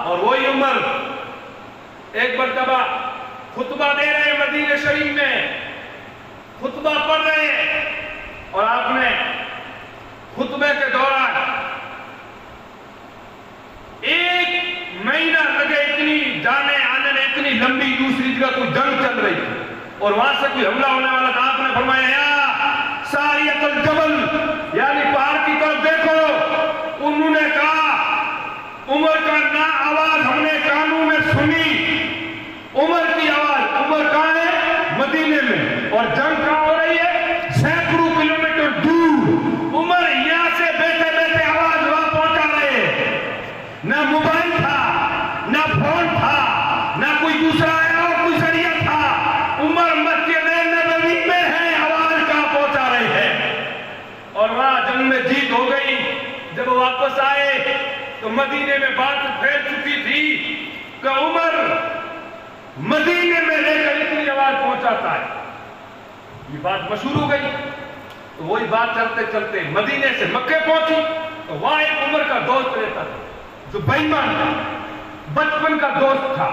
और वही उमर एक मरतबा खुतबा दे रहे हैं मदीने शरीफ में, खुतबा पढ़ रहे हैं और आपने खुतबे के दौरान एक महीना लगे, इतनी जाने आने में इतनी लंबी, दूसरी जगह कोई जंग चल रही थी और वहां से कोई हमला होने वाला था। आपने फरमाया या सारियतुल जबल, यानी पहाड़ की तरफ देखो। उन्होंने कहा उमर का ना आवाज हमने कानों में सुनी, उमर की आवाज। उमर कहां है? मदीने में। और जंग कहां हो रही है? सैकड़ों किलोमीटर दूर। उमर यहां से बैठे बैठे आवाज वहां पहुंचा रहे हैं। ना मोबाइल था, ना फोन था, ना कोई दूसरा और कोई जरिया था। उमर मस्जिद नबवी में है, आवाज कहां पहुंचा रहे हैं। और वहां जंग में जीत हो गई। जब वापस आए तो मदीने में बात फैल चुकी थी कि उमर मदीने में लेकर इतनी आवाज पहुंचाता है। ये बात मशहूर हो गई। तो वही बात चलते चलते मदीने से मक्के पहुंची तो वहां एक उमर का दोस्त रहता था जो बेईमान था, बचपन का दोस्त था,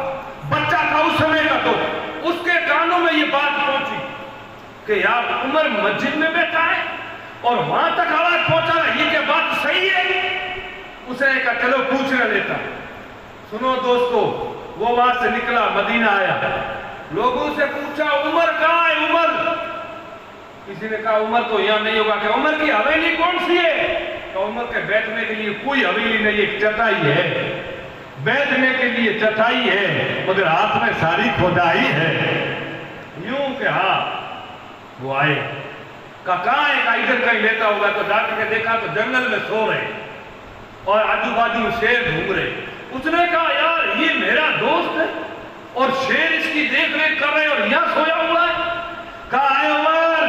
बच्चा था उस समय का दोस्त। उसके कानों में ये बात पहुंची कि यार उमर मस्जिद में बैठा है और वहां तक आवाज पहुंचा रहा है, ये क्या बात सही है? उसने कहा चलो पूछना लेता। सुनो दोस्तों, वो वहां से निकला, मदीना आया, लोगों से पूछा उमर कहां है? उमर, किसी ने कहा उमर तो यहां नहीं होगा। क्या उमर की हवेली कौन सी है? तो उमर के बैठने के लिए कोई हवेली नहीं, एक चटाई है, बैठने के लिए चटाई है, मगर हाथ में सारी खोदाई है। यूं के हाँ। वो आए, कहाँ है? का इधर कहीं लेता होगा। तो जाकर के देखा तो जंगल में सो रहे और आजू बाजू शेर घूम रहे। उसने कहा यार ये मेरा दोस्त है और शेर इसकी देख रेख कर रहे और यहां सोया हुआ है। कहा आए उमर।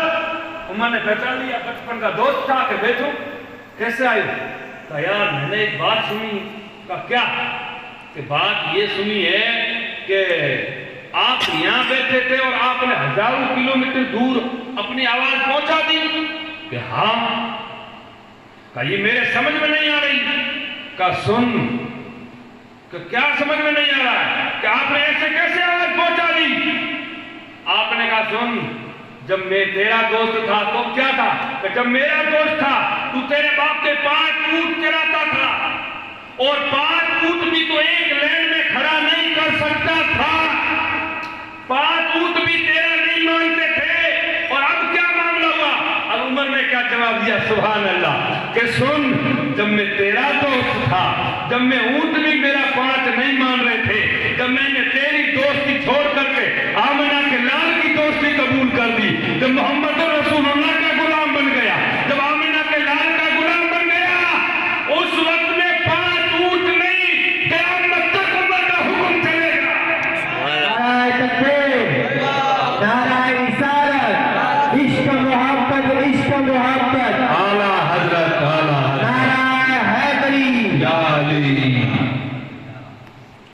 उमर ने पहचान लिया, बचपन का दोस्त था। कि बैठो, कैसे आए? कहा यार मैंने एक बात सुनी। कहा क्या? कि बात ये सुनी है कि आप यहां बैठे थे और आपने हजारों किलोमीटर दूर अपनी आवाज पहुंचा दी। कि हाँ। कहा ये मेरे समझ में नहीं आ रही। कहा सुन। कि क्या समझ में नहीं आ रहा है? कि आपने ऐसे कैसे आवाज पहुंचा दी? आपने कहा सुन, जब मैं तेरा दोस्त था तो क्या था? कि जब मेरा दोस्त था तू तेरे बाप के 5 ऊंट चराता था और 5 ऊंट भी तो एक लाइन में खड़ा नहीं कर सकता था। 5 ऊंट भी तेरा नहीं मानते थे। और अब क्या मामला हुआ? अब उमर ने क्या जवाब दिया? सुभान अल्लाह। कि सुन, जब मैं तेरा दोस्त था, जब मैं ऊंट भी मेरा 5 नहीं मान रहे थे, जब मैंने तेरी दोस्ती छोड़ करके आमिना के लाल की दोस्ती कबूल कर दी, जब मोहम्मद रसूलुल्लाह